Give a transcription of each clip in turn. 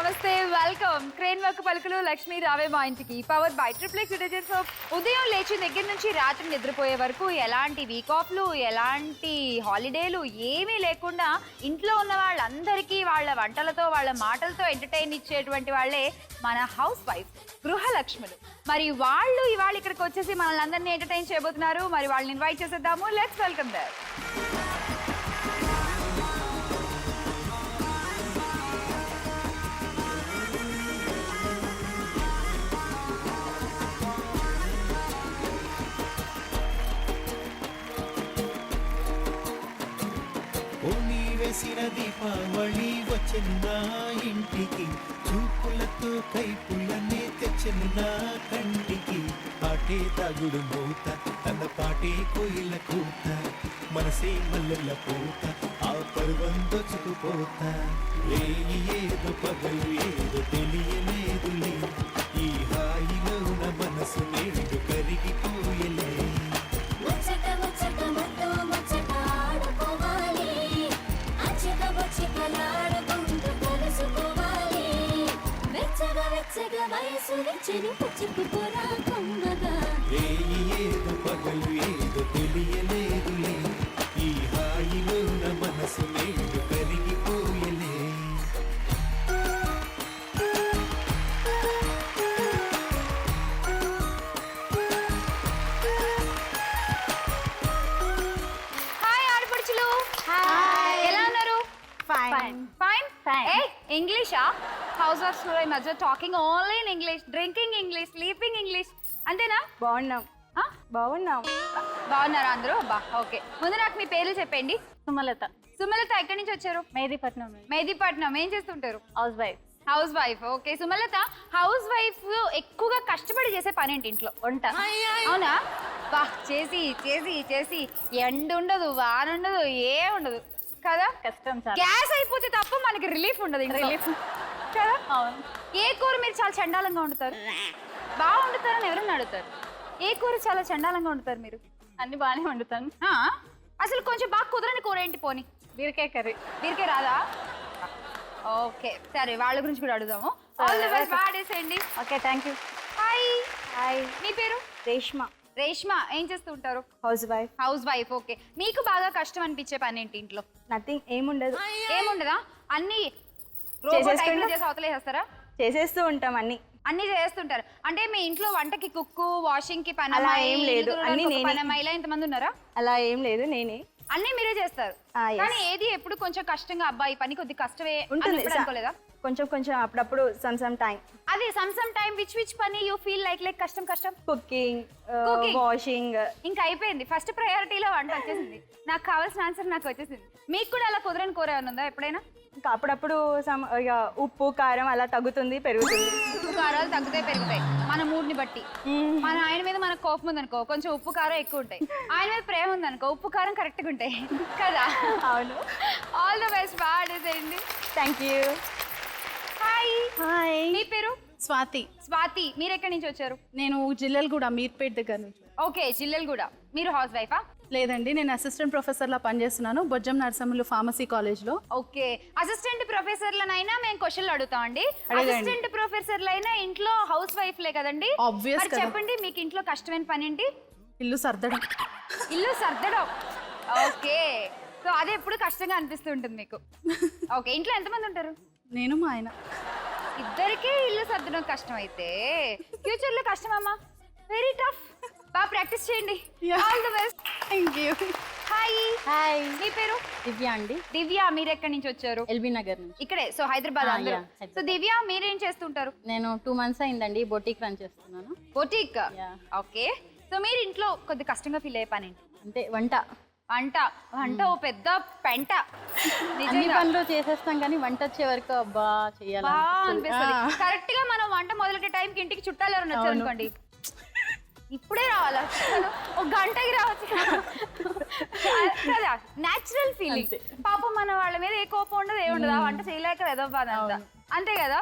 నమస్తే welcome crane work పలుకులు లక్ష్మీ రావే మా ఇంటికి power by triplex detergent soap. ఉదయం లేచి దగ్గర నుంచి రాత్రి నిద్రపోయే వరకు ఎలాంటి వీక్ ఆఫ్లు ఎలాంటి హాలిడేలు ఏమీ లేకుండా ఇంట్లో ఉన్న వాళ్ళందరికీ వాళ్ళ వంటలతో వాళ్ళ మాటలతో ఎంటర్టైన్ ఇచ్చేటువంటి వాళ్ళే మన హౌస్ వైఫ్ గృహలక్ష్ములు. మరి వాళ్ళు ఇవాళ ఇక్కడికి వచ్చేసి మనల్ని అందరినీ ఎంటర్టైన్ చేయబోతున్నారు. మరి వాళ్ళని ఇన్వైట్ చేసేద్దాము. Let's welcome there. వేసిన దీపావళి వచ్చెను నా ఇంటికి, చూపులతో కైపులనే తెచ్చెను నా కంటికి. పాటే తాగుడు మూత తన పాటే కోయిల కూత, మనసే మల్లెల పూత ఆ పర్వం దొచ్చుకుపోత. రేయి ఏదో పగలు ఏదో తెలియలేదులే, ఈ హాయిలో నా మనసు నేడు కరిగిపోయలే. ఏదో పగలు ఏదో తెలియలేదులే, ఈ హాయిలో నా మనసు నేడు కరిగిపోయలే. హాయ్ ఆడపడుచులు. ఎలా ఉన్నారు? ఫైన్. ఏ ఇంగ్లీషా? హౌస్ వైఫ్స్ ఈ మధ్య talking only in English, drinking English, sleeping English అంతేనా? బాగున్నాం. బాగున్నారా అందరూ? ఓకే, ముందు నాకు మీ పేర్లు చెప్పండి. సుమలత. సుమలత ఎక్కడి నుంచి వచ్చారు? మెహదీపట్నం. మెహదీపట్నం. ఏం చేస్తుంటారు? House wife. Housewife. Okay Sumalatha, house wife ఎక్కువగా కష్టపడి చేసే పని ఏంటి ఇంట్లో? వంట. అవునా? బా, చేసి చేసి చేసి ఎండ ఉండదు, వాన ఉండదు, ఏ ఉండదు కదా. కష్టం చాలా. గ్యాస్ అయిపోతే తప్ప మనకి రిలీఫ్ ఉండదు. రిలీఫ్ కదా. అవును. ఏ కూర మీరు చాలా చండాలంగా వండుతారు? బాగా వండుతారని ఎవరైనా అడుగుతారు. ఏ కూర చాలా చండాలంగా వండుతారు మీరు? అన్ని బాగానే వండుతాను. అసలు కొంచెం బాగా కుదరని కూర ఏంటి? పోనీ బీరకాయ కర్రీ. బీరకాయ రాదా? ఓకే సరే, వాళ్ళ గురించి కూడా అడుగుదాము. All the best. వాడేసేయండి. Okay, thank you. Hi. Hi. మీ పేరు? రేష్మ. రేష్మ. ఏం చేస్తూ ఉంటారు? Housewife. Housewife. Okay, మీకు బాగా కష్టం అనిపించే పని ఏంటి ఇంట్లో? నథింగ్. ఏముండదు. ఏముండదా? అన్ని చేసేస్తూ ఉంటాం. అన్ని చేస్తుంటారు అంటే మీ ఇంట్లో వంటకి కుక్కు, వాషింగ్ కి పని, అలా ఏం లేదు. అన్ని నేనే. ఇలా ఇంతమంది ఉన్నారా? అలా ఏం లేదు, నేనే అన్ని మీరే చేస్తారు. కానీ ఏది ఎప్పుడు కొంచెం కష్టంగా అబ్బాయి పని కొద్ది కష్టమే అనుకోలేదా? కొంచెం కొంచెం అప్పుడప్పుడు సమ్ టైం. అది సమ్ టైం. విచ్ పని యూ ఫీల్ లైక్ కష్టం? Cooking, washing. ఇంకా అయిపోయింది. ఫస్ట్ ప్రయారిటీలో వంట వచ్చేసింది. నాకు కావాల్సిన ఆన్సర్ నాకు వచ్చేసింది. మీకు కూడా అలా కుదరని కూర ఏమైనా ఉందా ఎప్పుడైనా? ఇంకా అప్పుడప్పుడు ఉప్పు కారం అలా తగ్గుతుంది, పెరుగుతుంది. ఉప్పు కారాలు తగ్గుతాయి, పెరుగుతాయి మన మూడ్ని బట్టి. మన ఆయన మీద మనకు కోపం ఉందనుకో, కొంచెం ఉప్పు కారం ఎక్కువ ఉంటాయి. ఆయన మీద ప్రేమ ఉందనుకో, ఉప్పు కారం కరెక్ట్గా ఉంటాయి కదా. అవును. All the best. బాగుండేసేయండి. Thank you. హాయ్. హాయ్. మీ పేరు? స్వాతి. స్వాతి. మీరు ఎక్కడి నుంచి వచ్చారు? నేను జిల్లెలగూడ, మీర్పేట్ దగ్గర నుంచి. ఓకే, జిల్లెలగూడ. మీరు హౌస్ వైఫా? లేదండి, నేను అసిస్టెంట్ ప్రొఫెసర్లా పనిచేస్తున్నాను బొజ్జం నరసములు ఫార్మసీ కాలేజ్లో. ఓకే, అసిస్టెంట్ ప్రొఫెసర్లనైనా మేము క్వశ్చన్లు అడుగుతామండి. అసిస్టెంట్ ప్రొఫెసర్లైనా ఇంట్లో హౌస్ వైఫ్లే కదండి. ఆబ్వియస్ కదా. చెప్పండి, మీకు ఇంట్లో కష్టమైన పని ఏంటి? ఇల్లు సర్దడం. ఇల్లు సర్దడం. ఓకే, సో అది ఎప్పుడు కష్టంగా అనిపిస్తుంటుంది మీకు. ఓకే, ఇంట్లో ఎంతమంది ఉంటారు? నేను మా ఆయన. ఇద్దరికీ ఇల్లు సర్దడం కష్టం అయితే ఫ్యూచర్ లో కష్టమమ్మా. Very tough. బాగా ప్రాక్టీస్ చేయండి. All the best. Thank you. Hi. Hi. మీ పేరు? దివ్య అండి. దివ్య. మీరు ఎక్కడి నుంచి వచ్చారు? ఎల్బీ నగర్ నుంచి. ఇక్కడే, సో హైదరాబాద్ అందరూ. సో దివ్య, మీరేం చేస్తుంటారు? నేను 2 months అయిందండి బొటిక్ రన్ చేస్తున్నాను. బొటిక్. ఓకే, సో మీరు ఇంట్లో కొద్ది కష్టంగా ఫీల్ అయ్యే పని ఏంటి? అంటే వంట. వంట. వంట ఓ పెద్ద పెంట. అన్ని పనులు చేసేస్తాం కానీ వంట వచ్చే వరకు అబ్బా చెయ్యాలి అనిపిస్తుంది. కరెక్ట్ గా మనం వంట మొదలెట్టే టైంకి ఇంటికి చుట్టాలు ఎవరైనా వచ్చారు అనుకోండి, ఇప్పుడే రావాలా? ఒక గంటకి రావచ్చు కదా. Natural feeling. పాపం మన వాళ్ళ మీద ఏ కోపం ఉండదు, ఏ ఉండదు. ఆ వంట చేయలేక ఏదో బాధ అంతే కదా.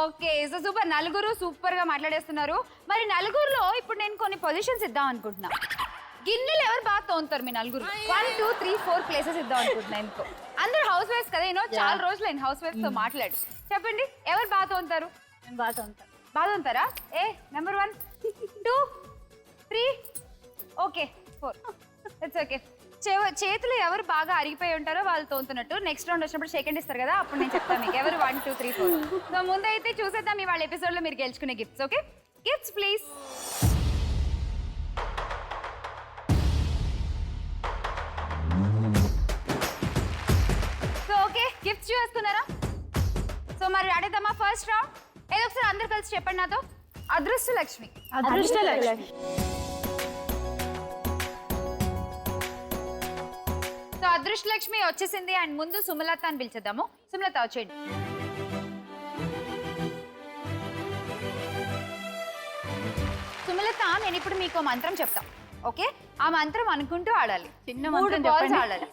Okay, so super. నలుగురు సూపర్ గా మాట్లాడేస్తున్నారు. మరి నలుగురులో ఇప్పుడు నేను కొన్ని పొజిషన్స్ ఇద్దాం అనుకుంటున్నా. గిన్నెలు ఎవరు బాగా తోముతారు మీ నలుగురు? 1 2 3 4 ప్లేసెస్ ఇద్దాం అనుకుంటున్నా. ఎందుకో అందరు హౌస్ వైఫ్స్ కదా చాలా రోజులు అయిన హౌస్ వైఫ్స్ తో మాట్లాడు. చెప్పండి ఎవరు బాగా తోముతారు? నేను బాగా ఉంటాను. బాగా తోముతారా? Number 1 2 3 okay 4 it's okay. చేతులు ఎవరు బాగా అరిగిపోయి ఉంటారో వాళ్ళు తోముతున్నట్టు. నెక్స్ట్ రౌండ్ వచ్చినప్పుడు సెకండ్ ఇస్తారు కదా, అప్పుడు నేను చెప్తాను మీకు ఎవరు 1 2 3 4. సో ముందైతే చూసేద్దాం ఇవాళ ఎపిసోడ్ లో మీరు గెలుచుకునే gifts. Okay, gifts please. So okay, gifts చూసుకున్నారా? సో మరి అడుగుదామా ఫస్ట్ రౌండ్? ఏదో ఒకసారి అందరు కలిసి చెప్పండి నాతో. అదృష్ట లక్ష్మి. అదృష్ట లక్ష్మి. సో అదృష్ట లక్ష్మి వచ్చేసింది. అండ్ ముందు సుమలత అని పిలిచేద్దాము. సుమలత వచ్చేయండి. సుమలత, నేను ఇప్పుడు మీకు మంత్రం చెప్తా. ఓకే, ఆ మంత్రం అనుకుంటూ ఆడాలి. చిన్న 3 మంత్రం balls చెప్పండి. ఆడాలి.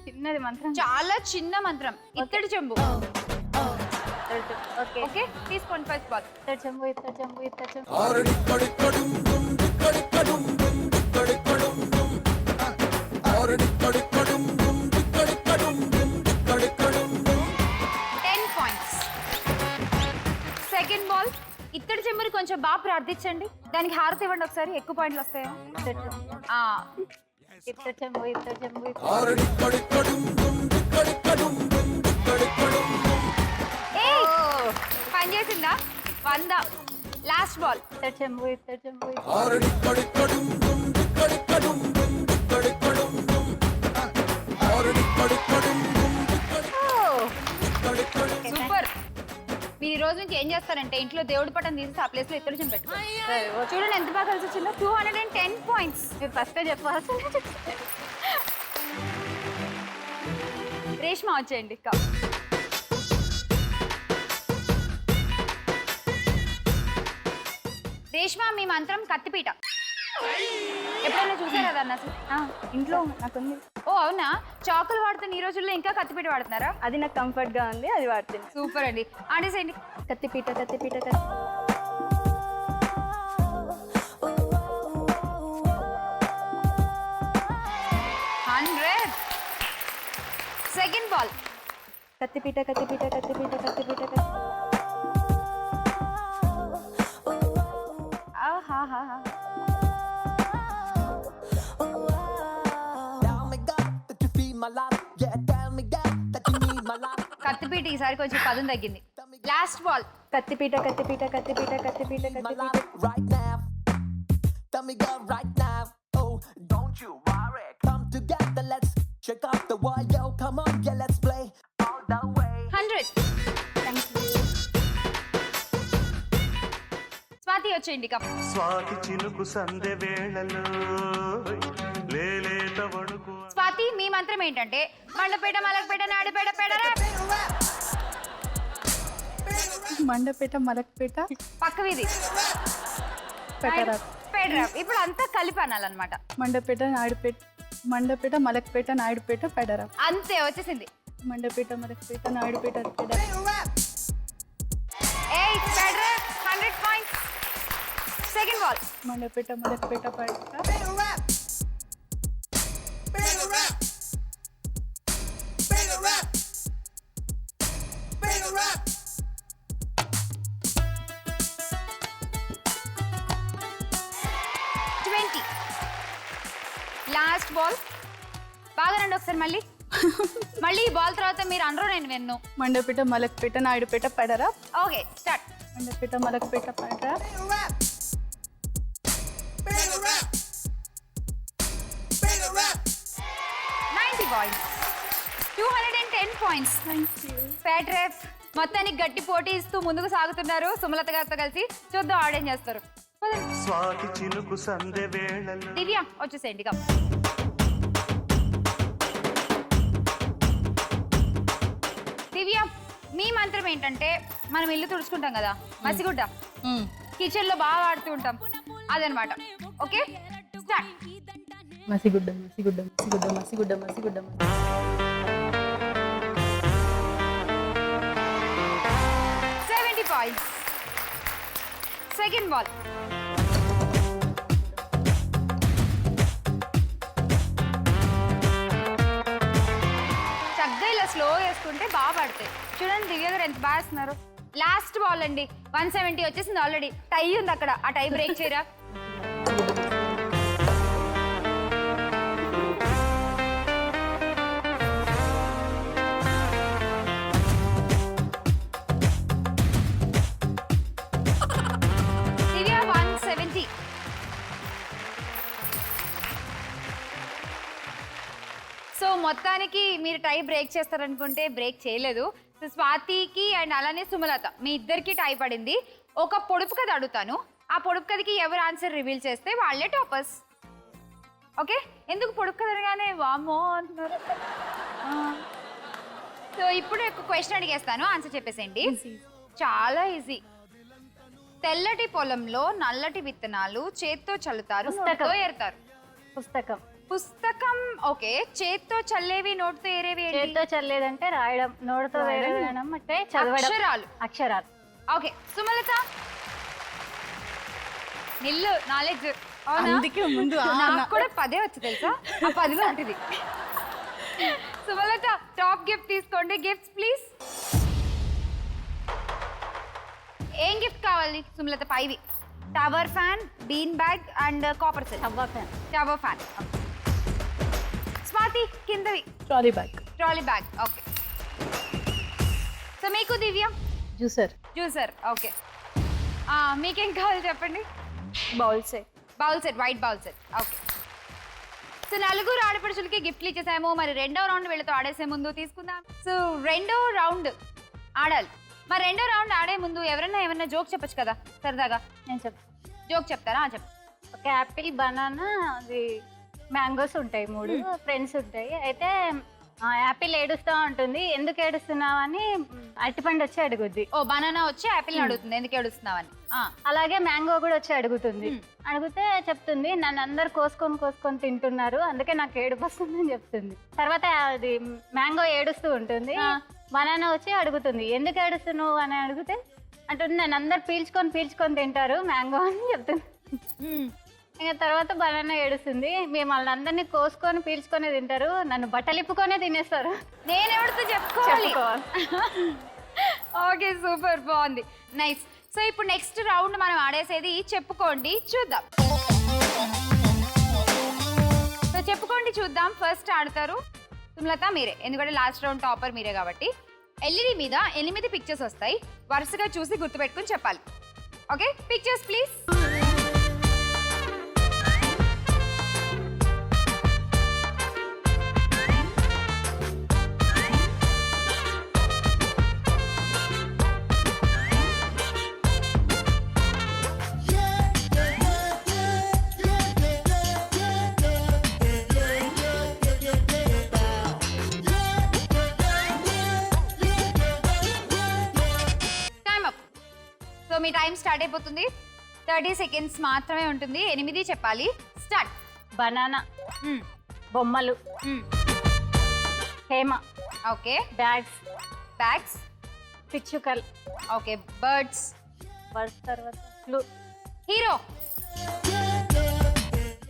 చిన్నది మంత్రం. చాలా చిన్న మంత్రం. ఇత్తడి చెంబు. ఓకే. ఓకే, తీసుకోండి ఫస్ట్ బాల్. ఇత్తడి చెంబు, ఇత్తడి చెంబు, ఇత్తడి చెంబు. 10 points. Second ball. ఇత్తడి చెంబుని కొంచెం బాగా ప్రార్థించండి. దానికి హారతి ఇవ్వండి ఒకసారి, ఎక్కువ పాయింట్లు వస్తాయో. ఇత్తడి చెంబు, ఇత్తడి చెంబు, ఇత్తడి చెంబు, పని చేసిందా? 100. Last ball. ఇత్తడి చెంబు, ఇత్తడి చెంబు, సూపర్. మీరు ఈ రోజు నుంచి ఏం చేస్తారంటే ఇంట్లో దేవుడి పటం తీసి ఆ ప్లేస్ లో ఇత్తడి చెంబు పెట్టుకోండి. చూడండి ఎంత బాగా కలిసి వచ్చిందో. 210 points. మీరు ఫస్టే చెప్పాల్సి. రేష్మా వచ్చేయండి. రేష్మా, మీ మంత్రం కత్తిపీట. ఎప్పుడైనా చూసారా దాన్ని అసలు? ఇంట్లో నాకుంది. ఓ అవునా? చాకులు వాడుతున్న ఈ రోజుల్లో ఇంకా కత్తిపీట వాడుతున్నారా? అది నాకు కంఫర్ట్ గా ఉంది, అది వాడుతుంది. సూపర్ అండి. ఆడేసేయండి. కత్తిపీట, కత్తిపీట, 100. Second ball. కత్తిపీట, కత్తిపీట, కత్తిపీట, కత్తిపీట, కత్తిపీట ఈసారి కొంచెం పదం తగ్గింది. Last ball. కత్తిపీట, కత్తిపీట, కత్తిపీట, కత్తిపీట, కత్తిపీట. Check out the wall, yo, come on, yeah, let's play all the way. 100. Swathi వచ్చేయండి. స్వాతి చినుకు సందె వేళలో లేలేత వణుకు. స్వాతి, మీ మంత్రం ఏంటంటే మండపేట, మలకపేట, నాయుడుపేట, పెడరా. మండపేట, మలక్పేట, పక్క వీధి, పెటరా. పెడరా. ఇప్పుడు అంతా కలిపి అనాలన్నమాట. మండపేట, నాయుడుపేట, మండపేట, మలక్పేట, నాయుడుపేట, పెడరా. అంతే వచ్చేసింది. మండపేట, మలక్పేట, నాయుడుపేట, పెడరా. 100 points. Second ball. Mandapeta, Malakpet, పెడరా. 20. Last ball. బాగా రండి ఒకసారి మళ్ళీ. మళ్ళీ ఈ బాల్ తర్వాత మీరు అనరు, నేను విన్ను. మండపేట, మలక్పేట, నాయుడుపేట, పెడరా. Okay, start. మండపేట, మలక్పేట, పెడరా. 90 points. 210 points. ఫ్యాట్ రేఫ్ మొత్తానికి గట్టి పోటీ ఇస్తూ ముందుకు సాగుతున్నారు సుమలత గారితో కలిసి. చూద్దాం ఆడేం చేస్తారు. స్వాతి చినుకు సందె వేళలో. దివ్య వచ్చేసేయండి. దివ్య, మీ మంత్రం ఏంటంటే మనం ఇల్లు తుడుచుకుంటాం కదా, మసిగుడ్డ కిచెన్ లో బాగా వాడుతూ ఉంటాం అదనమాట. Okay, start. మసిగుడ్డ, మసిగుడ్డ, మసిగుడ్డ, మసిగుడ్డ, మసిగుడ్డ. 70 points. Second ball. చక్కగా ఇలా వేసుకుంటే బాగా పడతాయి. చూడండి దివ్య గారు ఎంత బాగా వేస్తున్నారు. లాస్ట్ బాల్ అండి, 170 వచ్చేసింది ఆల్రెడీ. టై ఉంది అక్కడ, ఆ టై బ్రేక్ చేయరా. దివ్య 170. సో మొత్తానికి మీరు టై బ్రేక్ చేస్తారనుకుంటే బ్రేక్ చేయలేదు. సో స్వాతికి అండ్ అలానే సుమలత మీ ఇద్దరికి టై పడింది. ఒక పొడుపు కథ అడుగుతాను, ఆ పొడుపు కథకి ఎవరు ఆన్సర్ రివీల్ చేస్తే వాళ్ళే టాపర్స్. ఓకే, ఎందుకు పొడుపు కథ అనగానే వామో అంటున్నారు? సో ఇప్పుడు ఒక క్వశ్చన్ అడిగేస్తాను, ఆన్సర్ చెప్పేసేయండి. చాలా ఈజీ. తెల్లటి పొలంలో నల్లటి విత్తనాలు చేత్తో చల్లుతారు, నోటితో ఏరుతారు. పుస్తకం. పుస్తకం. ఓకే, చేత్తో చల్లేవి నోటితో ఏరేవి ఏంటి? చేతితో చల్లేదంటే రాయడం, నోటితో వేయడం అంటే చదవడం. అక్షరాలు. అక్షరాలు. ఓకే, సుమలత నిల్లు నాలెడ్జ్. అందుకే ముందు నాకు కూడా 10 వచ్చు తెలుసా, ఆ 10 లాంటిది. సుమలత టాప్ గిఫ్ట్ తీసుకోండి. Gifts please. ఏం గిఫ్ట్ కావాలి Sumalatha? 5 tower fan, bean bag and copper set. Tower fan. Swathi కిందవి. Trolley bag. Trolley bag. Okay. So మీకు దివ్య? జ్యూసర్. జ్యూసర్. ఓకే. మీకేం కావాలి చెప్పండి? Bowl set. Bowl set, white bowl set. Okay. So నలుగురు ఆడపడుచులకి గిఫ్ట్లు ఇచ్చేసాము. మరి రెండో రౌండ్ వీళ్ళతో ఆడేసే ముందు తీసుకుందాం. సో రెండో రౌండ్ ఆడాలి. మరి రెండో రౌండ్ ఆడే ముందు ఏమన్నా జోక్ చెప్పచ్చు కదా సరదాగా? నేను చెప్తాను. జోక్ చెప్తారా? చెప్పు. ఒక యాపిల్, బనానా, అది మ్యాంగోస్ ఉంటాయి, 3 ఫ్రెండ్స్ ఉంటాయి. అయితే యాపిల్ ఏడుస్తూ ఉంటుంది. ఎందుకు ఏడుస్తున్నావు అని అరటిపండు వచ్చి అడుగుద్ది. ఓ, బనానా వచ్చి యాపిల్ అడుగుతుంది ఎందుకు ఏడుస్తున్నావని. అలాగే మ్యాంగో కూడా వచ్చి అడుగుతుంది. అడిగితే చెప్తుంది, నన్ను అందరు కోసుకొని తింటున్నారు, అందుకే నాకు ఏడుపు వస్తుందని చెప్తుంది. తర్వాత అది మ్యాంగో ఏడుస్తూ ఉంటుంది. బనానా వచ్చి అడుగుతుంది, ఎందుకు ఏడుస్తున్నావు అని అడిగితే అంటుంది, నన్ను అందరు పీల్చుకొని తింటారు మ్యాంగో అని చెప్తుంది. ఇంకా తర్వాత బనానా ఏడుస్తుంది, మేము వాళ్ళందరినీ పీల్చుకొని తింటారు, నన్ను బట్టలిప్పుకొనే తినేస్తారు. నేను ఎవరితో చెప్పుకోవాలి? ఓకే, సూపర్, బాగుంది, నైస్. సో ఇప్పుడు నెక్స్ట్ రౌండ్ మనం ఆడేసేది చెప్పుకోండి చూద్దాం. సో చెప్పుకోండి చూద్దాం. ఫస్ట్ ఆడతారు సుమలత మీరే, ఎందుకంటే లాస్ట్ రౌండ్ టాపర్ మీరే కాబట్టి. ఎల్ఈడి మీద 8 పిక్చర్స్ వస్తాయి, వరుసగా చూసి గుర్తుపెట్టుకుని చెప్పాలి. Okay, pictures please. Me time start అయిపోతుంది. 30 సెకండ్స్ మాత్రమే ఉంటుంది. 8 చెప్పాలి. స్టార్ట్. బనానా, బొమ్మలు, హేమ. ఓకే. బ్యాగ్స్, పిచ్చుకల్. ఓకే. బర్డ్స్. తర్వాత ఫ్లూ. హీరో.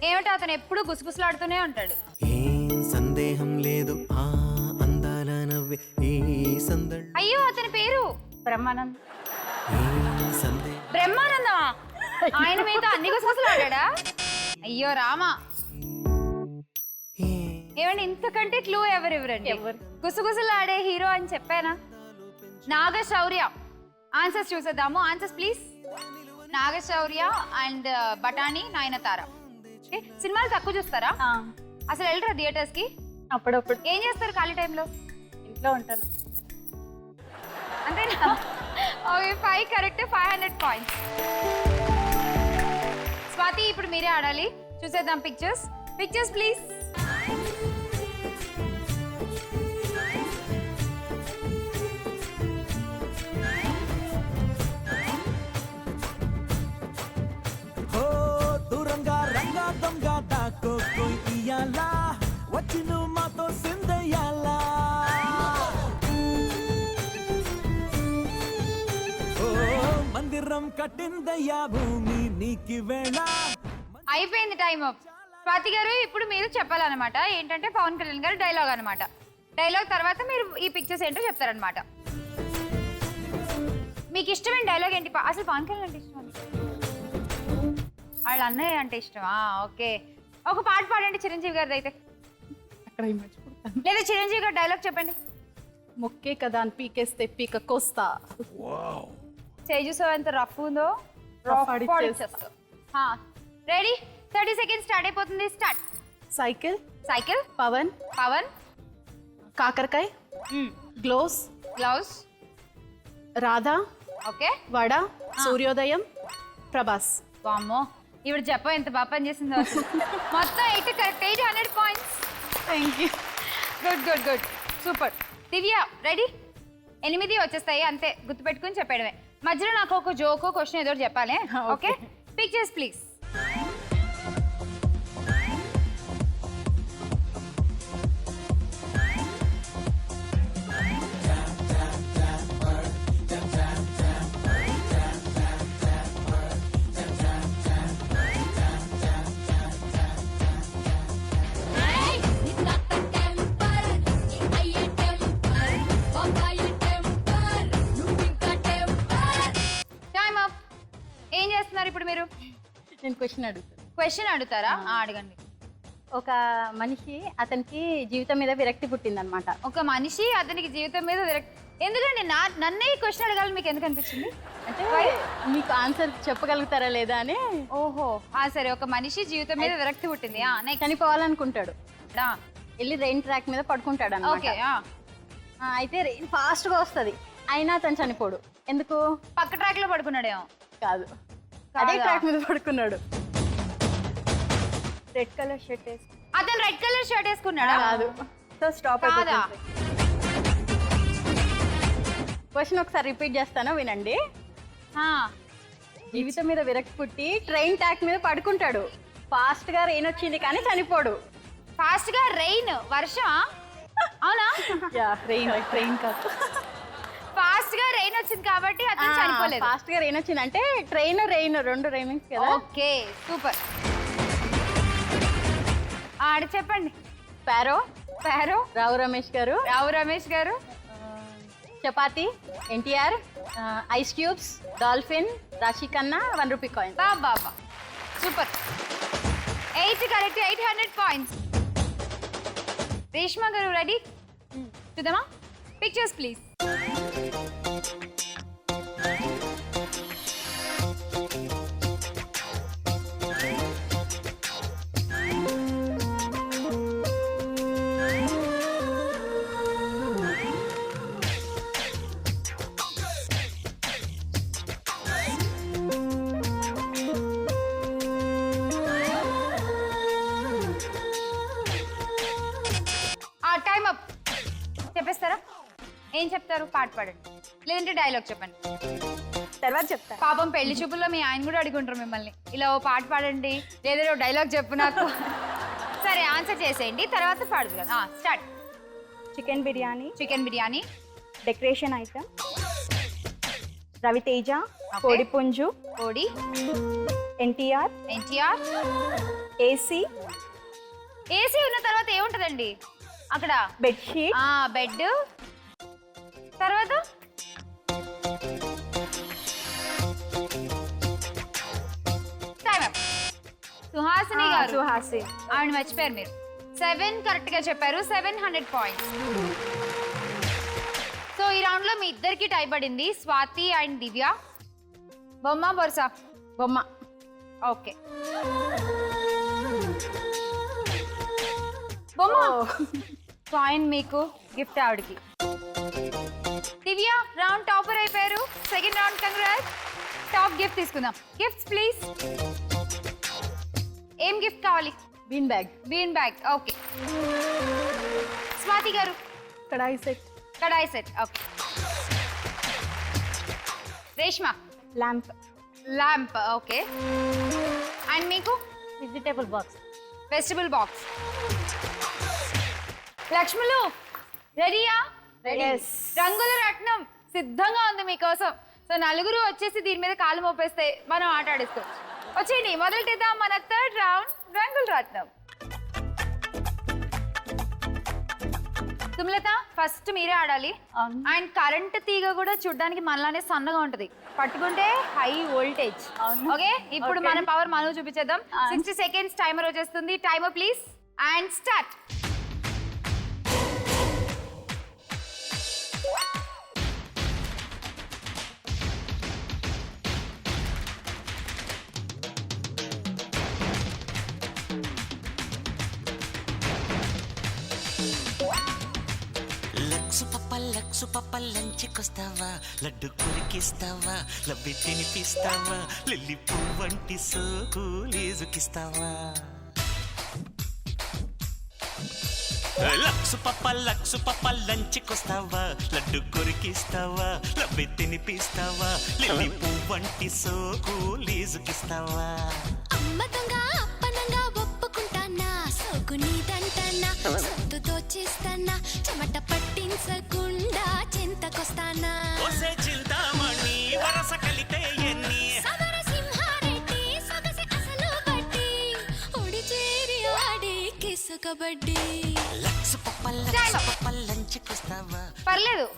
ఏమిటో అతను ఎప్పుడు గుసగుసలాడుతూనే ఉంటాడు. ఏం సందేహం లేదు ఆ అందాల నవ్వే ఈ సందడి. అయ్యో, అతని పేరు బ్రహ్మానంద్. బ్రహ్మానందమా? ఆయన మీద అన్ని గుసగుసలాడా? అయ్యో రామా. ఏమండి, ఇంతకంటే క్లూ ఎవరెవరండి? గుసగుసలాడే హీరో అని చెప్పానా? నాగశౌర్య. ఆన్సర్స్ చూసేద్దాము. Answers please. నాగశౌర్య అండ్ బటానీ, నయనతార. సినిమాలు తక్కువ చూస్తారా? అసలు వెళ్ళరా థియేటర్స్ కి? అప్పుడప్పుడు. ఏం చేస్తారు ఖాళీ టైంలో? ఇంట్లో ఉంటాను. అంతేనా? Okay, 5 correct, 500 points. స్వాతి ఇప్పుడు మీరే ఆడాలి. చూసేద్దాం పిక్చర్స్. Pictures please. దూరంగా రంగా దొంగ దాకో కొయ్యాలా, వచ్చి నువ్వు మాతో సిందయ్యాలా. మందిరం కట్టిందయ్యా భూమి నీకి వేళ. అయిపోయింది టైం అప్. స్వాతి గారు ఇప్పుడు మీరు చెప్పాలన్నమాట. ఏంటంటే పవన్ కళ్యాణ్ గారు డైలాగ్ అనమాట. డైలాగ్ తర్వాత మీరు ఈ పిక్చర్స్ ఏంటో చెప్తారనమాట. మీకు ఇష్టమైన డైలాగ్ ఏంటి? అసలు పవన్ కళ్యాణ్ అంటే ఇష్టం, వాళ్ళ అన్నయ్య అంటే ఇష్టమా? ఓకే, ఒక పాట పాడండి చిరంజీవి గారిది అయితే, అక్కడ మర్చిపోతాను. లేదా చిరంజీవి గారి డైలాగ్ చెప్పండి. మొక్కే కదా అని పీకేస్తే పీక కోస్తా. చేయి చూసావు ఎంత రఫ్ ఉందో, రెడీ? 30 seconds స్టార్ట్ అయిపోతుంది. Start. Cycle, cycle, Pawan, Pawan, కాకరకాయ, gloves, gloves, Radha, okay, vada, సూర్యోదయం, ప్రభాస్. వామ్మో ఇప్పుడు చెప్ప ఎంత బాగా పని చేసిందో అసలు. మొత్తం 8 correct, 800 points. Thank you. Good good good, super. Divya ready? 8 వచ్చేస్తాయి అంతే, గుర్తుపెట్టుకుని చెప్పడమే. మధ్యలో నాకు ఒక జోకో క్వశ్చన్ ఏదో చెప్పాలి. Okay, pictures please. Time up. ఏం చేస్తున్నారు ఇప్పుడు మీరు? నేను క్వశ్చన్ అడుగుతాను. క్వశ్చన్ అడుగుతారా? అడగండి. ఒక మనిషి అతనికి జీవితం మీద విరక్తి పుట్టిందనమాట. ఒక మనిషి అతనికి జీవితం మీద ఎందుకండి నన్నే క్వశ్చన్ అడగాలి మీకు ఎందుకు అనిపించింది? అంటే మీకు ఆన్సర్ చెప్పగలుగుతారా లేదా అని. ఓహో, సరే. ఒక మనిషి జీవితం మీద విరక్తి పుట్టింది, నెక్స్ట్ చనిపోవాలనుకుంటాడు. వెళ్ళి రెయిన్ ట్రాక్ మీద పడుకుంటాడు ఓకే. అన్నమాట. అయితే రెయిన్ ఫాస్ట్గా వస్తుంది, అయినా అతను చనిపోడు. ఎందుకు? పక్క ట్రాక్ లో పడుకున్నాడేమో. కాదు, అదే ట్రాక్ మీద పడుకున్నాడు. రెడ్ కలర్ షర్ట్ వేసుకున్నాడు. అతను రెడ్ కలర్ షర్ట్ వేసుకున్నాడా? కాదు. సో స్టాప్ కాదా? క్వశ్చన్ ఒకసారి రిపీట్ చేస్తాను, వినండి. జీవితం మీద విరక్తి పుట్టి ట్రైన్ ట్రాక్ మీద పడుకుంటాడు. ఫాస్ట్ గా రెయిన్ వచ్చింది కానీ చనిపోడు. ఫాస్ట్ గా రెయిన్, వర్షం? అవునా? ట్రైన్ కాదు. ఫాస్ట్ గా రెయిన్ వచ్చింది కాబట్టి అతను చనిపోలేదు. ఫాస్ట్ గా రెయిన్ వచ్చింది అంటే ట్రైన్ రెయిన్ రెండు రైమింగ్స్ కదా. Okay, super. ఆడ చెప్పండి. పారో, పారో, రావు రమేష్ గారు, రావు రమేష్ గారు, chapati, NTR, ice cubes, dolphin, Raashi Khanna, 1 rupee coin. Baba super. 8 correct, 800 points. Reshma గారు రెడీ? చూద్దామా? Pictures please. Time up. చెప్పేస్తారా? ఏం చెప్తారు? పాట పాడండి, లేదంటే డైలాగ్ చెప్పండి. తర్వాత చెప్తా. పాపం పెళ్లి చూపుల్లో మీ ఆయన కూడా అడుగుంటారు మిమ్మల్ని, ఇలా ఓ పాట పాడండి లేదా ఓ డైలాగ్ చెప్పు నాకు. సరే, ఆన్సర్ చేసేయండి, తర్వాత పాడదు కదా. Start. Chicken biryani, chicken biryani, decoration item, Raviteja, Okay. కోడిపుంజు, కోడి, ఎన్టీఆర్, ఎన్టీఆర్. ఏసీ, ఏసీ ఉన్న తర్వాత ఏముంటదండి అక్కడ? Bedsheet, bed. తర్వాత టైం అప్. సుహాసిని గారు. సుహాసి. ఆవిడ మర్చిపోయారు మీరు. 7 కరెక్ట్ గా చెప్పారు, 700 పాయింట్స్. సో ఈ రౌండ్ లో మీ ఇద్దరికి టై పడింది, స్వాతి అండ్ దివ్య. బొమ్మ బొరుసా? బొమ్మ. ఓకే, బొమ్మ. కాయిన్ మీకు, గిఫ్ట్ ఆవిడకి. దివ్య రౌండ్ టాపర్ అయిపోయారు. Second round congrats. Top gift తీసుకుందాం. Gifts please. ఏం గిఫ్ట్ కావాలి? Bean bag. Bean bag. Okay. Swathi గారు? Kadai set. Kadai set. Okay. Reshma? Lamp. Lamp. Okay. And మీకు? Vegetable box. Vegetable box. లక్ష్ములు రెడీయా? రంగుల రత్నం సిద్ధంగా ఉంది మీకోసం. సో నలుగురు వచ్చేసి దీని మీద కాలు మోపేస్తే మనం ఆట ఆడేసుకోవచ్చు. వచ్చేయండి, మొదలెట్టేద్దాం మన థర్డ్ రౌండ్, రంగుల రత్నం. సుమలత ఫస్ట్ మీరే ఆడాలి. అవును. అండ్ కరెంట్ తీగ కూడా చూడడానికి మనలానే సన్నగా ఉంటది, పట్టుకుంటే హై వోల్టేజ్. అవును. ఓకే, ఇప్పుడు Okay. మన పవర్ మను చూపించేద్దాం. ఆ. 60 సెకండ్స్ టైమర్ వచ్చేస్తుంది. Timer please and start. Lux పప్ప లంచ్కొస్తావా, లడ్డు కొరికిస్తావా, లబ్బి తినిపిస్తావా, లిల్లీ పువ్వంటి సోకు లేజుకిస్తావా. లక్సు పప్ప లంచ్కొస్తావా, లడ్డు కొరికిస్తావా, లబ్బి తినిపిస్తావా, లిల్లీ పువ్వంటి సోకు లేజుకిస్తావా. అమ్మతంగా అప్పనంగా ఒప్పుకుంటానా, సోకు నీదంటానా, సొత్తు దోచిస్తానా, చెమట పట్టించకుండా చింతకొస్తానా. ఓసే చింతామణి వరస కలిపే ఎన్ని సమరసింహారెడ్డి సొగసి అసలు బట్టి, ఒడి చేరి ఆడే కిసు కబడ్డీ. లక్సు పప్ప లంచ్కొస్తావా. పర్లేదు,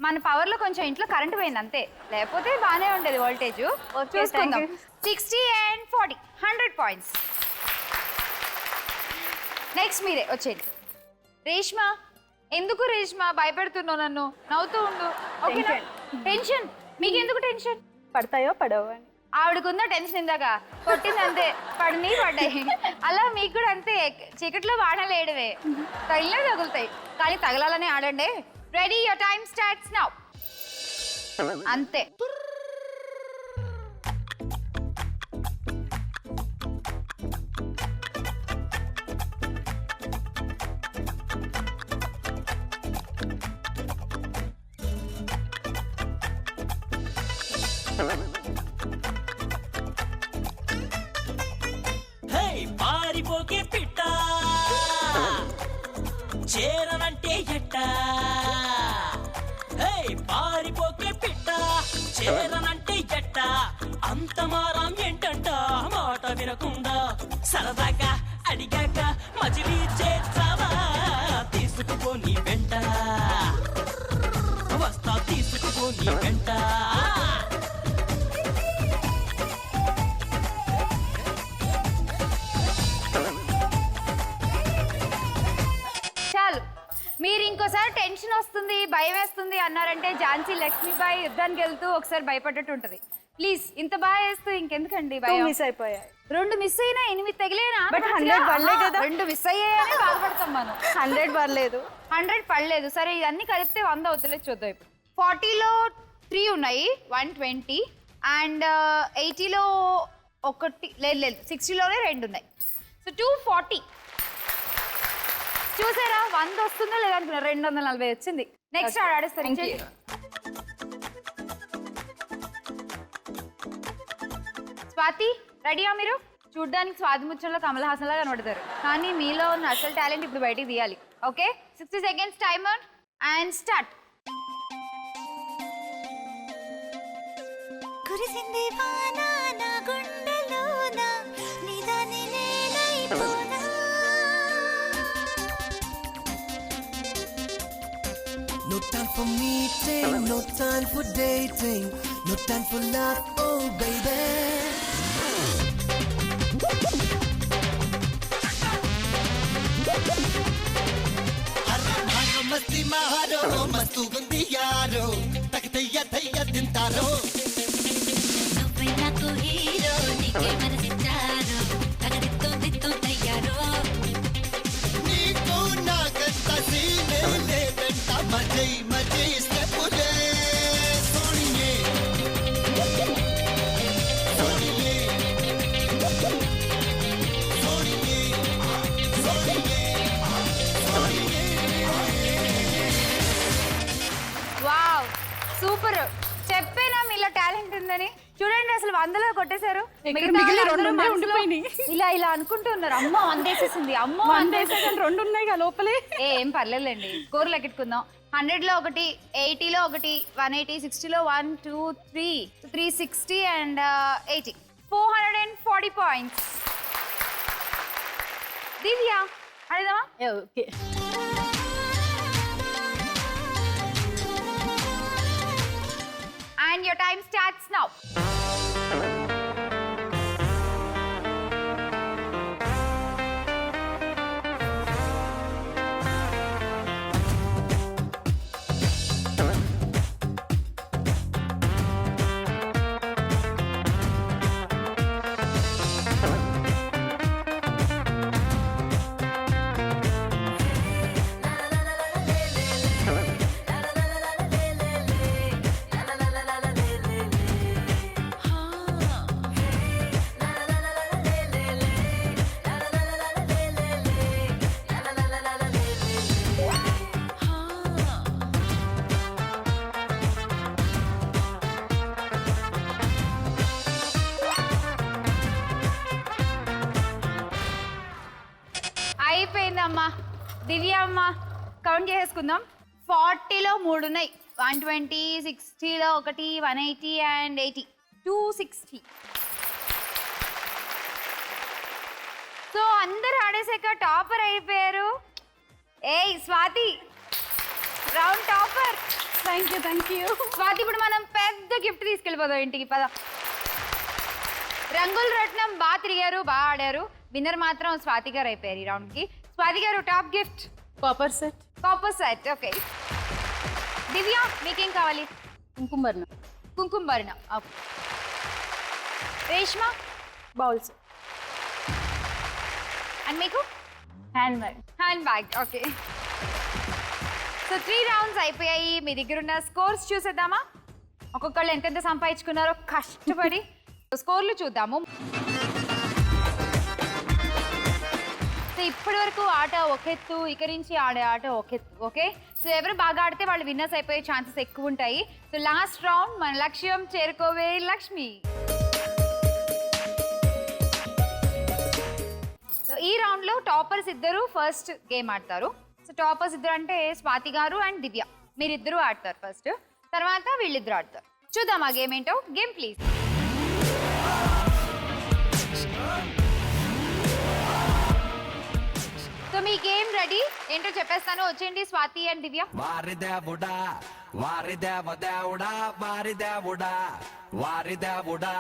మన పవర్ లో కొంచెం ఇంట్లో కరెంట్ పోయింది అంతే, లేకపోతే బానే ఉండేది వోల్టేజ్. చూసుకుందాం. thank you. 60 and 40 100 points. Next మీరే వచ్చేది. రేష్మ, ఎందుకు రేష్మ భయపెడుతున్నావు నన్ను? నవ్వుతూ ఉండు, ఓకేనా? టెన్షన్ మీకెందుకు టెన్షన్? పడతాయో పడవో అని. ఆవిడకున్న టెన్షన్ ఇందాక కొట్టింది అంతే, పడ్డాయి. అలా మీకు కూడా అంతే, చీకట్లో వాడలు వేయడమే, తగిలే తగులుతాయి, కానీ తగలాలని ఆడండి. Ready, your time starts now. అంతే. హే పారిపోకే పిట్ట, చేరనంటే ఎట్ట. హే పారిపోకే పిట్ట, చేరనంటే ఎట్ట. అంత మారం ఏంటంట మాట వినకుండా, సరదాగా అడిగాక మజిలీ చేస్తావా, తీసుకుపోని వెంట వస్తా, తీసుకుపోని వెంట. చాలు, మీరు ఇంకోసారి టెన్షన్ వస్తుంది, భయం వేస్తుంది అన్నారంటే ఝాన్సీ లక్ష్మీబాయి యుద్ధానికి వెళ్తూ ఒకసారి భయపడ్డట్టు ఉంటది. ప్లీజ్, ఇంత బాగా వేస్తూ ఇంకెందుకండి భయం? మిస్ అయిపోయాయి. 2 మిస్ అయినా 8 తగిలేనా? But 100 పడలే కదా. 2 మిస్ అయ్యాయని బాధపడతాం మనం. 100 పర్లేదు. 100 పడలేదు. సరే, ఇవన్నీ కలిపితే 100 అవుతులే, చూద్దాం. ఇప్పుడు 40లో 3 ఉన్నాయి, 120. అండ్ 80లో ఒకటి లేదు, 60లోనే 2 ఉన్నాయి. సో 240. చూసారా, 100 వస్తుందో లేదా అనుకున్నారు, 240 వచ్చింది. నెక్స్ట్ ఆడేస్తారు. స్వాతి, రెడీయా మీరు? చూడ్డానికి స్వాతి ముచ్చంలో కమల్ హాసన్ లా కనబడతారు, కానీ మీలో ఉన్న అసలు టాలెంట్ ఇప్పుడు బయటికి తీయాలి. Okay, 60 seconds timer and start. కురిసింది వాన నా గుండెలోన, నీదాని నేనైపోనా. No time for meeting, no time for dating, no time for love, oh baby. Masti మహారో మస్తు గుంది యారో, తగతయ్య తయ్య తింటారో. నువ్వే నాకు హీరో, నీకే మనసిచ్చారో, తగదిత్తో తయ్యారో. నీకు నాకంత సీనే లేదంట, మజై మజై స్టెప్పులే. సోనియే సోనియే సోనియే సోనియే. Wow, super. చెప్పేనా మీలో టాలెంట్ ఉందని? చూడండి, అసలు 100లో కొట్టేశారు. మిగతా మిగిలిన వాళ్ళందరూ 2 మనసులో ఉండిపోయినాయి. ఇలా అనుకుంటున్నారు, అమ్మో 100 వేసేసింది, అమ్మో 100 వేసేసింది. 2 ఉన్నాయి లోపలే. ఏం పర్లేదులేండి, స్కోర్ లెక్కెట్టుకుందాం. 100లో 1, 80లో 1, 180, 60లో 1, 2, 3, 360 అండ్ 80, 440 పాయింట్స్. దివ్య, అడేదామా? Okay. and your time starts now. అయిపోయిందమ్మా. దివ్య అమ్మ కౌంట్ చేసుకుందాం. 40లో 3 ఉన్నాయి. 120, 60లో 1, 180 and 80. 260. సో అందరు ఆడేసాక టాపర్ అయిపోయారు. ఏయ్ Swathi, round topper. Thank you Swathi, ఇప్పుడు మనం పెద్ద గిఫ్ట్ తీసుకెళ్ళిపోదాం ఇంటికి. పద. రంగుల రత్నం బాగా తిరిగారు, బాగా ఆడారు. విన్నర్ మాత్రం స్వాతి గారు అయిపోయారు ఈ రౌండ్కి. స్వాతి గారు top gift copper set. Okay. Divya మీకేం కావాలి? కుంకుమ భరణ. ఓకే. రేష్మ బౌల్స్. అండ్ మీకు hand bag. Okay. So 3 rounds అయిపోయాయి. మీ దగ్గర ఉన్న స్కోర్స్ చూసేద్దామా? ఒక్కొక్కళ్ళు ఎంతెంత సంపాదించుకున్నారో కష్టపడి. స్కోర్లు చూద్దాము. సో ఇప్పటి వరకు ఆట ఒకెత్తు, ఇక నుంచి ఆడే ఆట ఒకెత్తు. ఓకే. సో ఎవరు బాగా ఆడితే వాళ్ళు విన్నర్స్ అయిపోయే ఛాన్సెస్ ఎక్కువ ఉంటాయి. సో లాస్ట్ రౌండ్, మన లక్ష్యం చేరుకోవే లక్ష్మి. సో ఈ రౌండ్లో టాపర్స్ ఇద్దరు ఫస్ట్ గేమ్ ఆడతారు. సో టాపర్స్ ఇద్దరు అంటే స్వాతి గారు అండ్ దివ్య, మీరిద్దరూ ఆడతారు ఫస్ట్. తర్వాత వీళ్ళిద్దరు ఆడతారు. చూద్దాం ఆ గేమ్ ఏంటో. Game please. So me game ready ఏంటో చెప్పేస్తాను, వచ్చేయండి స్వాతి అండ్ దివ్య. వారిదేవుడా వారిదేవదేవుడా వారిదేవుడా వారిదేవుడా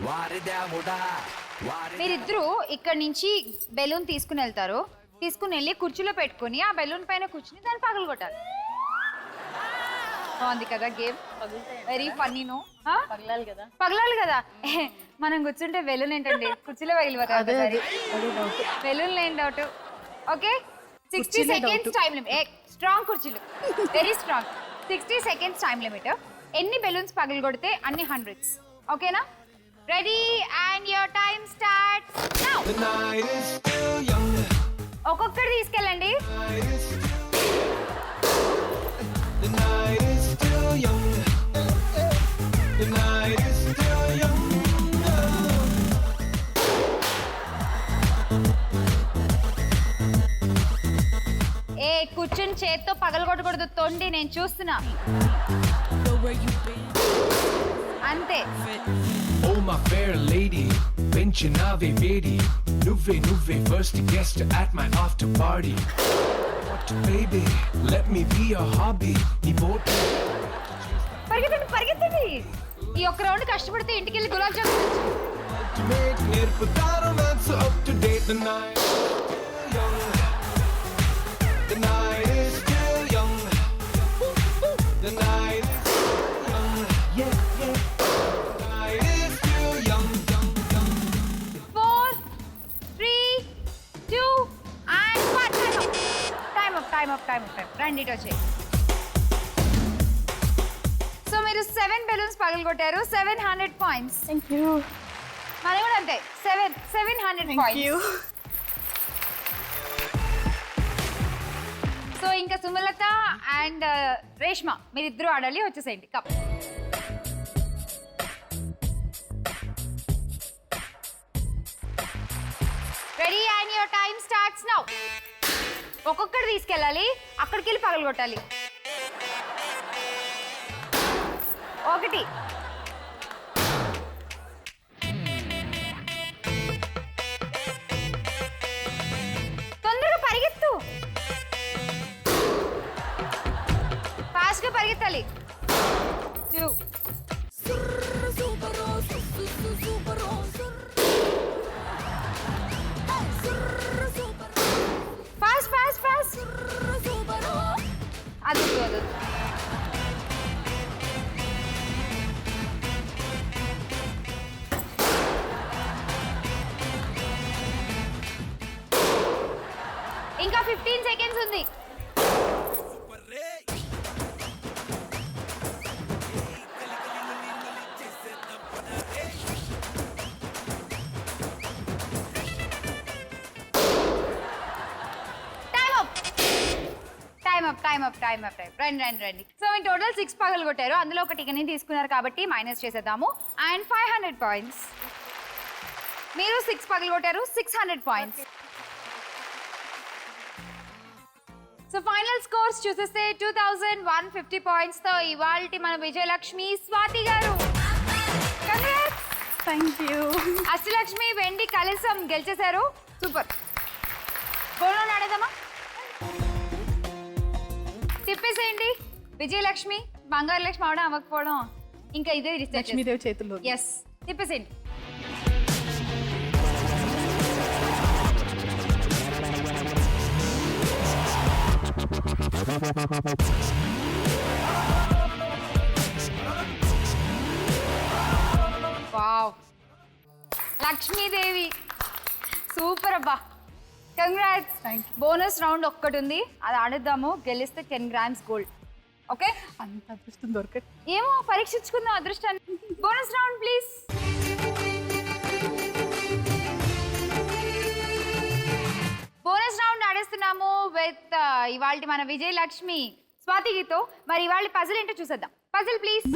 వారిదేవుడా వారి మీరిద్దరూ ఇక్కడ నుంచి బెలూన్ తీసుకుని వెళ్తారు. తీసుకుని వెళ్ళి కుర్చీలో పెట్టుకుని ఆ బెలూన్ పైన కూర్చుని దాన్ని పగలు కొట్టాలి. బాగుంది కదా గేమ్? Very funny. నో పగలాలి కదా. మనం కూర్చుంటే బెలూన్ ఏంటండి కుర్చీలో పగిలిపోతాయి. బెలూన్ లేని doubt. Okay. 60 seconds time limit. Strong కుర్చీలు, very strong. 60 seconds time limit. ఎన్ని బెలూన్స్ పగలు కొడితే అన్ని 100s. ఓకేనా? Ready and your time starts now. ఒక్కొక్కటి తీసుకెళ్ళండి. ఏ కూర్చుని చేత్తో పగలు కొట్టకూడదు, తొండి. నేను చూస్తున్నా. అంతే. Oh my fair lady, pensionave vedi, nuve first guest at my after party. What baby, let me be your hobby. Ni boat. పరిగెత్తండి. ఈ ఒక్క రౌండ్ కష్టపడితే ఇంటికి వెళ్ళి gulab jamun. Ultimate nirpata romance up to date. The night is still young. The night is still young. The night is still young. Yeah. The night is still young. 4, 3, 2 and 1. Time up. రండి ఇటు వచ్చేయి. So మీరు 7 balloons పగలు కొట్టారు. 700 points. Thank you. మనం కూడా అంతే. 700 points. So ఇంకా సుమలత అండ్ రేష్మ మీరిద్దరూ ఆడాలి. వచ్చేసేయండి. Cup. Ready and your time starts now. ఒక్కొక్కటి తీసుకెళ్ళాలి, అక్కడికి వెళ్ళి పగలు కొట్టాలి. 1. తొందరగా పరిగెత్తు. ఫాస్ట్గా పరిగెత్తాలి. 2. టైమ్ అప్ రండి సో మీరు టోటల్ 6 పగలు కొట్టారు అందులో ఒక టికెట్ని తీసుకున్నారు కాబట్టి మైనస్ చేసేద్దాము అండ్ 500 పాయింట్స్ మీరు 6 పగలు కొట్టారు 600 పాయింట్స్ సో ఫైనల్ స్కోర్స్ చూసేస్తే 2150 పాయింట్స్ తో ఇవాల్టి మన విజయలక్ష్మి స్వాతి గారు థ్యాంక్ యూ. అష్టలక్ష్మి వెండి కలసం గెలిచేశారు సూపర్ గోల్డ్ ఆడేద్దామా తిప్పేసేయండి విజయలక్ష్మి బంగారు లక్ష్మి అవడం అవ్వకపోవడం ఇంకా ఇదే లక్ష్మీదేవి చేతుల్లో. ఎస్ తిప్పేసేయండి వావ్ లక్ష్మీదేవి సూపర్ అబ్బా కంగ్రాట్స్ బోనస్ రౌండ్ ఒక్కటి ఉంది అది ఆడేద్దాము గెలిస్తే 10 గ్రామ్స్ గోల్డ్ ఓకే అంత అదృష్టం దొరకట్. ఏమో పరీక్షించుకుందాం అదృష్టాన్ని bonus round please bonus round ఆడేస్తున్నాము విత్ ఇవాళ మన విజయలక్ష్మి స్వాతితో మరి ఇవాళ పజిల్ ఏంటో చూసేద్దాం puzzle please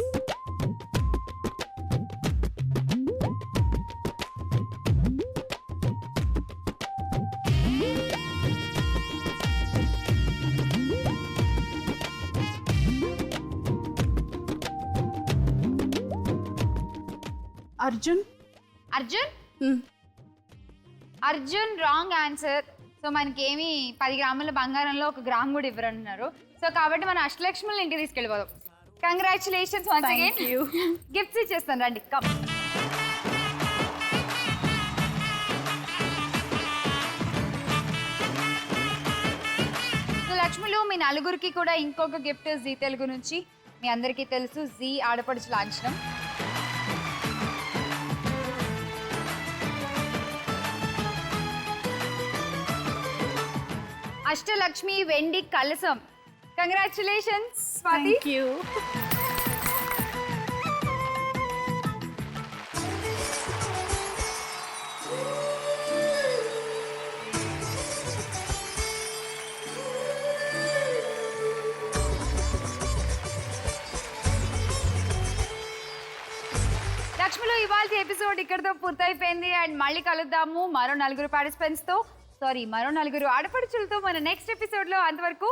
Arjun. Arjun wrong answer so మనకేమి 10 గ్రాముల బంగారంలో 1 గ్రామ్ కూడా ఇవ్వరంటున్నారు సో కాబట్టి మన అష్టలక్ష్ములు ఇంటికి తీసుకెళ్ళిపోదాం కంగ్రాచులేషన్స్ వన్స్ అగైన్ గిఫ్ట్స్ ఇచ్చేస్తాను రండి కమ్ సో లక్ష్ములు మీ నలుగురికి కూడా ఇంకొక గిఫ్ట్ జీ తెలుగు నుంచి మీ అందరికీ తెలుసు జీ ఆడపడుచు లాంఛనం అష్టలక్ష్మి వెండి కలసం కంగ్రాచులేషన్స్ స్వాతి థ్యాంక్ యూ. లక్ష్మిలో ఇవాళ ఎపిసోడ్ ఇక్కడితో పూర్తయిపోయింది అండ్ మళ్ళీ కలుద్దాము మరో 4 పార్టిసిపెంట్స్ తో మరో 4 ఆడపడుచులతో మన నెక్స్ట్ ఎపిసోడ్ లో అంతవరకు